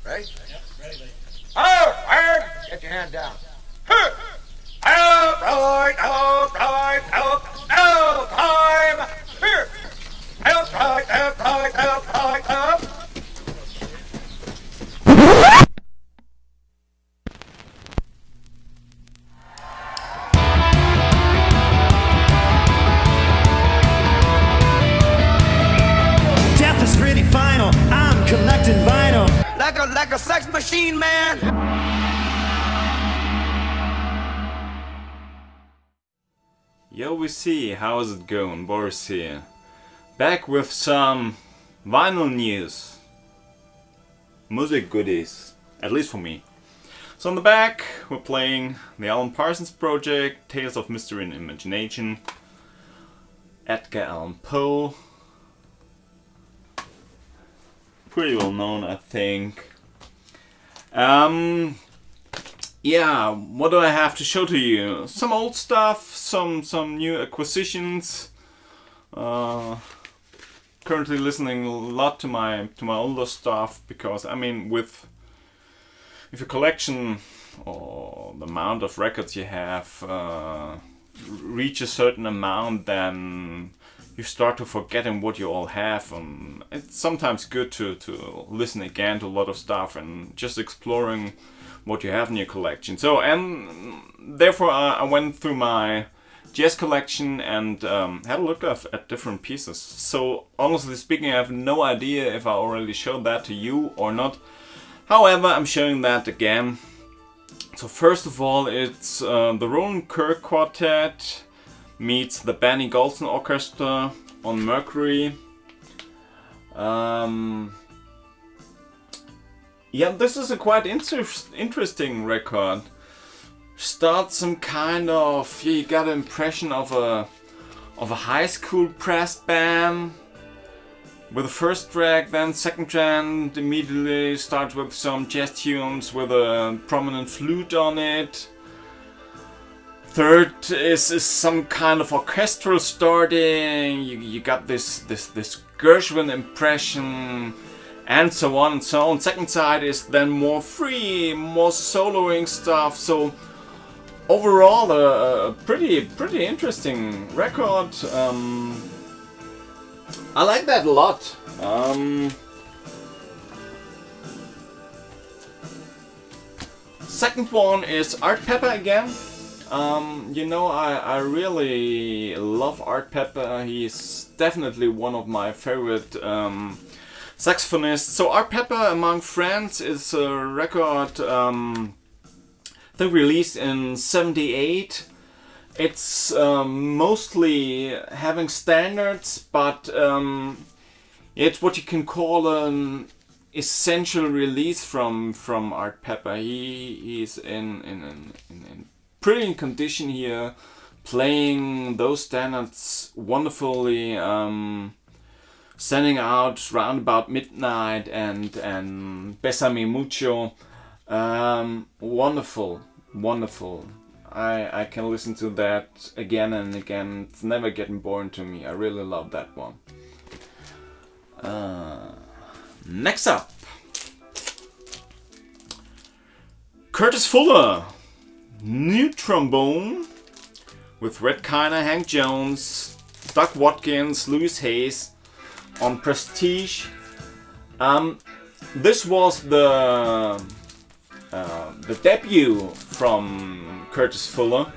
Right? Yep, ready. Oh, fire! Get your hand down. Huh. Out, right, out, right, out, out, time! Here! Out, right, out, right, out, right, out! Death is pretty final. I'm collecting vinyl. Like a sex machine, man! Yo, we see, how's it going? Boris here. Back with some vinyl news. Music goodies. At least for me. So on the back, we're playing the album Parsons Project, Tales of Mystery and Imagination, Edgar Allan Poe. Pretty well known, I think. Yeah, what do I have to show to you? Some old stuff, some new acquisitions. Currently listening a lot to my older stuff because I mean, if your collection or the amount of records you have reach a certain amount, then you start to forgetting what you all have, and it's sometimes good to listen again to a lot of stuff and just exploring what you have in your collection. So, and therefore I went through my jazz collection and had a look at different pieces. So honestly speaking, I have no idea if I already showed that to you or not. However, I'm showing that again. So first of all, it's the Roland Kirk Quartet meets the Benny Golson Orchestra on Mercury. Yeah, this is a quite interesting record. Starts some kind of, you got an impression of a high school brass band with the first track, then second track immediately starts with some jazz tunes with a prominent flute on it. Third is some kind of orchestral starting. You got this Gershwin impression, and so on and so on. Second side is then more free, more soloing stuff. So overall, a pretty interesting record. I like that a lot. Second one is Art Pepper again. You know, I really love Art Pepper. He's definitely one of my favorite saxophonists. So Art Pepper Among Friends is a record I think released in '78. It's mostly having standards, but it's what you can call an essential release from Art Pepper. He's in brilliant condition here, playing those standards wonderfully, standing out round about midnight and Bésame Mucho. Wonderful. I can listen to that again and again. It's never getting boring to me. I really love that one. Next up, Curtis Fuller, new trombone with Red Kiner, Hank Jones, Doug Watkins, Louis Hayes on Prestige. This was the debut from Curtis Fuller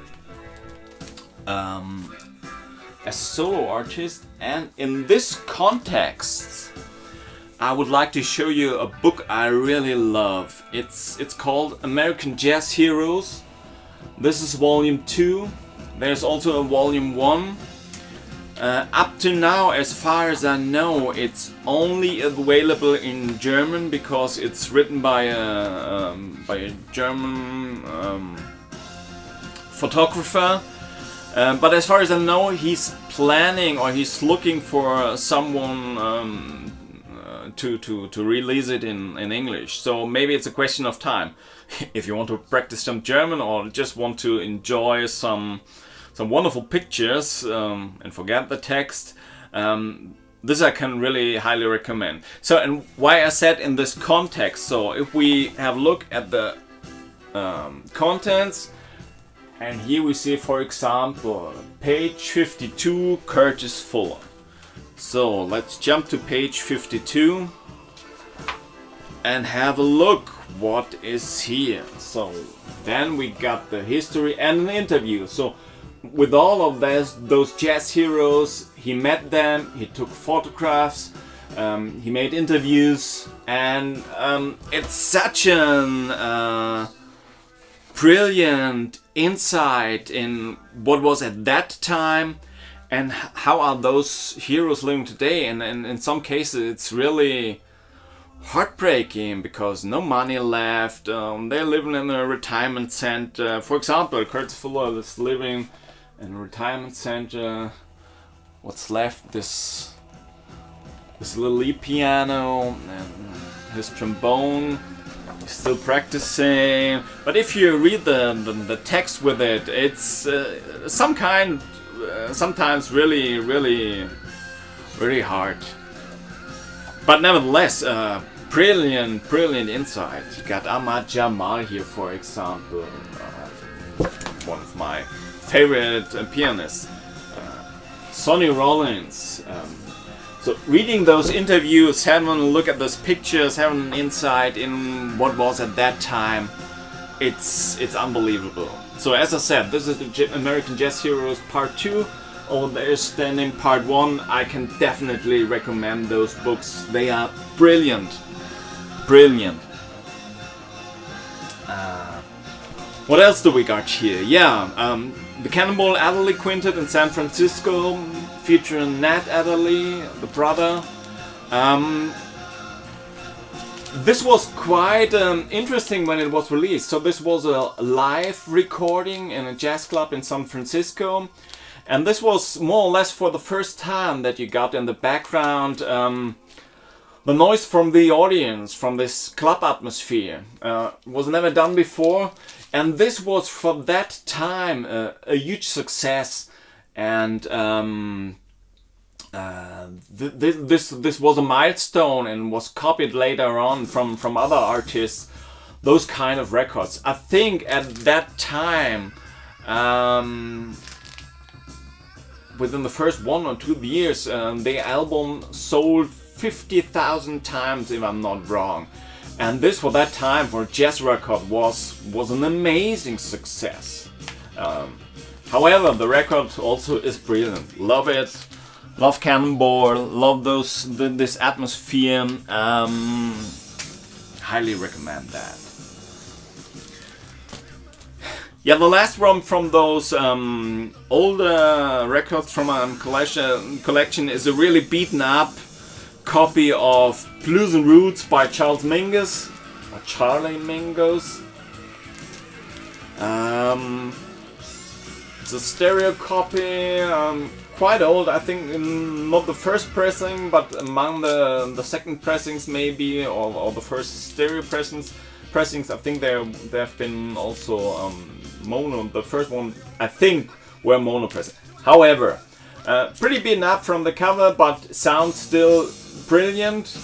as solo artist, and in this context I would like to show you a book I really love. It's called American Jazz Heroes. This is volume 2. There's also a volume 1. Up to now, as far as I know, it's only available in German because it's written by a German photographer. But as far as I know, he's planning or he's looking for someone to release it in English. So maybe it's a question of time. If you want to practice some German or just want to enjoy some wonderful pictures and forget the text, this I can really highly recommend. So, and why I said in this context, so if we have a look at the contents, and here we see, for example, page 52, Curtis Fuller. So let's jump to page 52 and have a look what is here. So then we got the history and an interview. So with all of those jazz heroes, he met them, he took photographs, he made interviews, and it's such an brilliant insight in what was at that time and how are those heroes living today. And in some cases it's really heartbreaking because no money left, they're living in a retirement center. For example, Curtis Fuller is living in a retirement center. What's left? This little E-piano and his trombone. He's still practicing. But if you read the text with it, it's some kind, sometimes really, really, really hard. But nevertheless, brilliant insight. You got Ahmad Jamal here, for example, one of my favorite pianists. Sonny Rollins. So reading those interviews, having a look at those pictures, having an insight in what was at that time, it's unbelievable. So as I said, this is the American Jazz Heroes Part 2. Understanding Part 1. I can definitely recommend those books. They are brilliant. What else do we got here? Yeah, the Cannonball Adderley Quintet in San Francisco, featuring Nat Adderley, the brother. This was quite interesting when it was released. So this was a live recording in a jazz club in San Francisco. And this was more or less for the first time that you got in the background the noise from the audience, from this club atmosphere. Was never done before. And this was for that time a huge success. And this was a milestone and was copied later on from other artists. Those kind of records. I think at that time, within the first 1 or 2 years, the album sold 50,000 times, if I'm not wrong. And this, for that time, for a jazz record, was an amazing success. However, the record also is brilliant. Love it. Love Cannonball. Love this atmosphere. Highly recommend that. Yeah, the last one from those older records from a collection is a really beaten up copy of Blues and Roots by Charlie Mingus. It's a stereo copy, quite old. I think not the first pressing, but among the second pressings maybe, or the first stereo pressings. I think there have been also mono. The first one I think were mono pressing. However, pretty beaten up from the cover, but sounds still brilliant.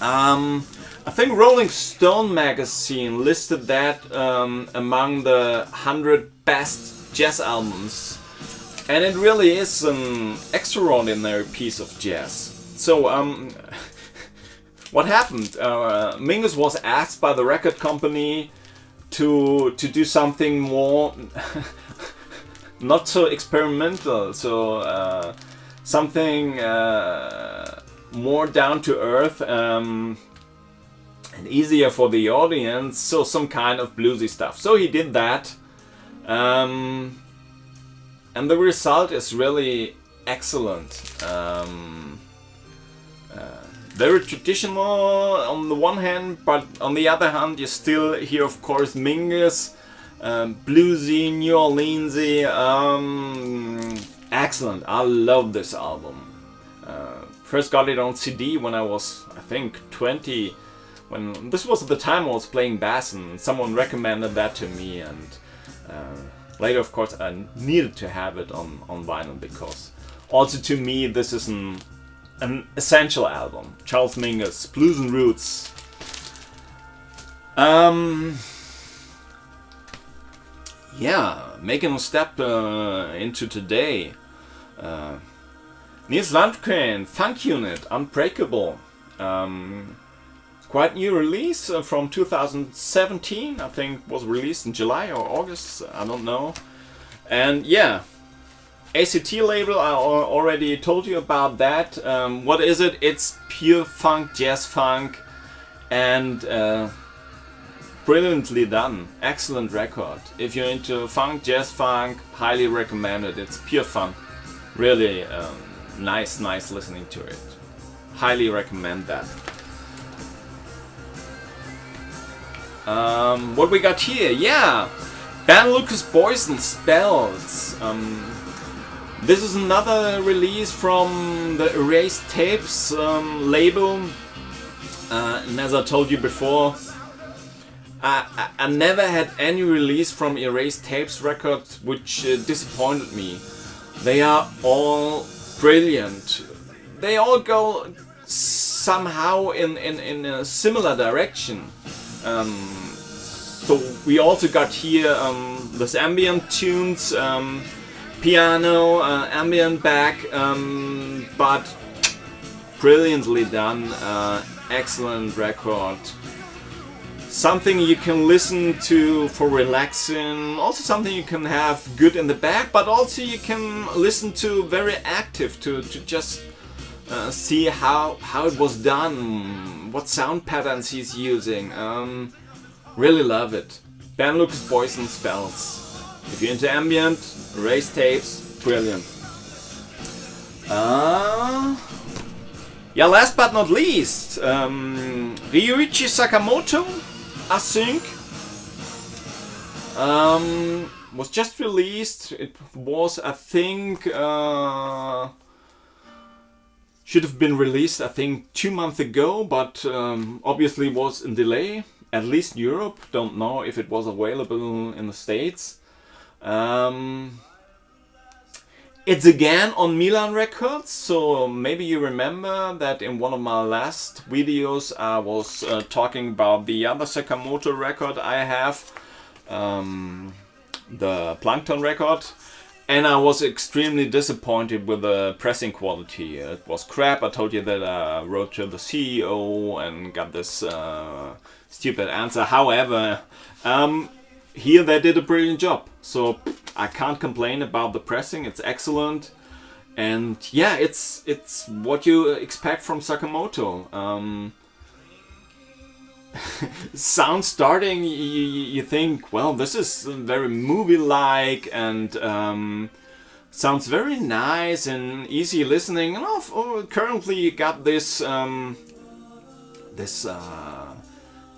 I think Rolling Stone magazine listed that among the 100 best jazz albums, and it really is an extraordinary piece of jazz. So what happened? Mingus was asked by the record company to do something more not so experimental, so something more down to earth and easier for the audience, so some kind of bluesy stuff. So he did that, and the result is really excellent. Very traditional on the one hand, but on the other hand you still hear, of course, Mingus, bluesy, New Orleansy. Excellent. I love this album. First got it on CD when I was, I think, 20. When this was the time I was playing bass, and someone recommended that to me, and later, of course, I needed to have it on vinyl, because also to me this is an an essential album. Charles Mingus, Blues and Roots. Yeah, making a step into today. Nils Landgren, Funk Unit, Unbreakable. Quite new release from 2017, I think was released in July or August, I don't know. And yeah, ACT label, I already told you about that. What is it? It's pure funk, jazz funk, and brilliantly done. Excellent record. If you're into funk, jazz funk, highly recommend it. It's pure fun. Really nice listening to it. Highly recommend that. What we got here? Yeah, Ben Lucas Boys and Spells. This is another release from the Erased Tapes label. And as I told you before, I never had any release from Erased Tapes records which disappointed me. They are all brilliant. They all go somehow in a similar direction. So we also got here this ambient tunes, piano, ambient back, but brilliantly done. Excellent record. Something you can listen to for relaxing, also something you can have good in the back, but also you can listen to very active to just see how it was done, what sound patterns he's using. Really love it. Ben Lucas Boys and Spells. If you're into ambient, Erased Tapes, brilliant. Yeah, last but not least, Ryuichi Sakamoto, I think, was just released. It was, I think, should have been released, I think, 2 months ago, but obviously was in delay. At least Europe. Don't know if it was available in the States. It's again on Milan Records, so maybe you remember that in one of my last videos I was talking about the other Sakamoto record I have, the Plankton record, and I was extremely disappointed with the pressing quality. It was crap. I told you that I wrote to the CEO and got this stupid answer. However, here they did a brilliant job, so I can't complain about the pressing. It's excellent, and yeah, it's what you expect from Sakamoto. Sound starting, you think, well, this is very movie-like and sounds very nice and easy listening. And currently you got this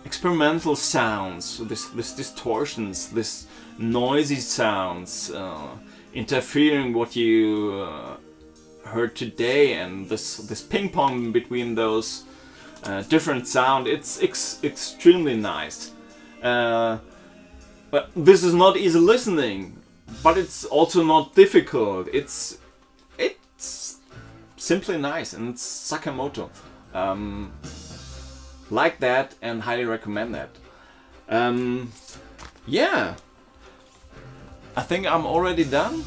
experimental sounds, this distortions, this noisy sounds interfering what you heard today, and this ping pong between those different sound. It's extremely nice. But this is not easy listening, but it's also not difficult. It's simply nice, and it's Sakamoto. Like that, and highly recommend that. Yeah, I think I'm already done.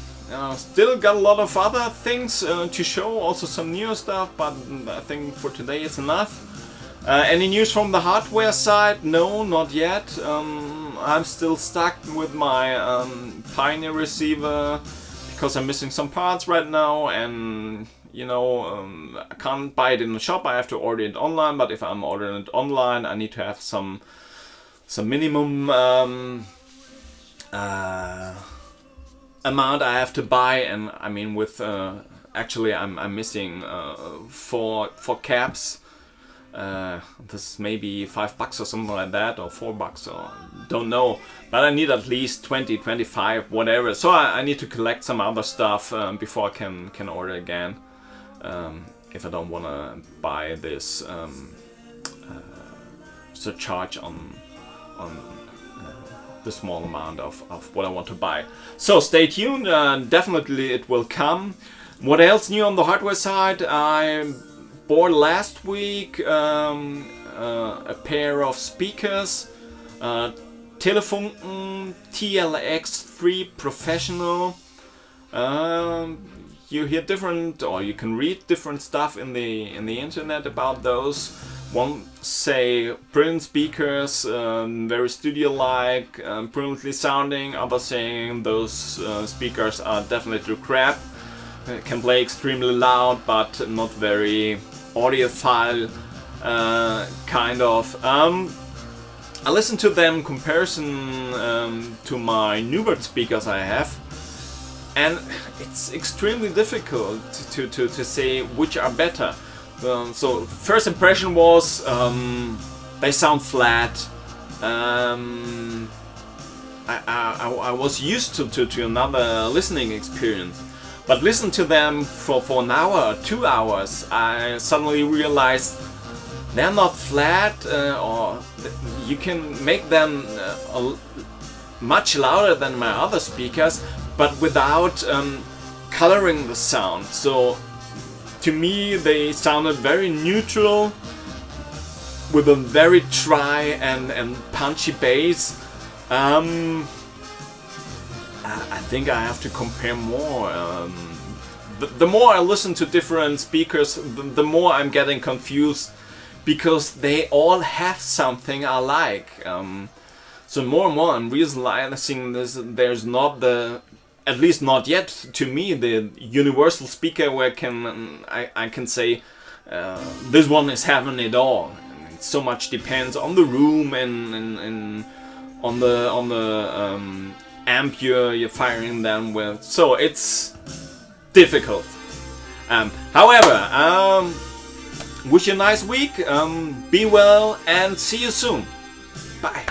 Still got a lot of other things to show, also some new stuff, but I think for today it's enough. Any news from the hardware side? No, not yet. I'm still stuck with my Pioneer receiver because I'm missing some parts right now, and you know, I can't buy it in the shop. I have to order it online. But if I'm ordering it online, I need to have some minimum amount I have to buy, and I mean with actually I'm missing 4 caps. This may be $5 or something like that, or $4 or don't know, but I need at least 20, 25, whatever. So I need to collect some other stuff before I can order again. If I don't want to buy this surcharge on the small amount of what I want to buy. So stay tuned, definitely it will come. What else new on the hardware side? I bought last week a pair of speakers, Telefunken TLX3 Professional. You hear different, or you can read different stuff in the internet about those. One say brilliant speakers, very studio-like, brilliantly sounding. Others saying those speakers are definitely crap. Can play extremely loud, but not very audiophile, kind of. I listened to them in comparison to my Newbert speakers I have, and it's extremely difficult to say which are better. So first impression was they sound flat. I was used to another listening experience, but listen to them for an hour, 2 hours, I suddenly realized they're not flat, or you can make them much louder than my other speakers, but without coloring the sound. So to me they sounded very neutral with a very dry and punchy bass. I think I have to compare more. The more I listen to different speakers, the more I'm getting confused, because they all have something I like. So more and more I'm realizing there's not at least not yet to me, the universal speaker where I can say this one is having it all. And so much depends on the room and on the amp you're firing them with. So it's difficult. However, wish you a nice week. Be well and see you soon. Bye.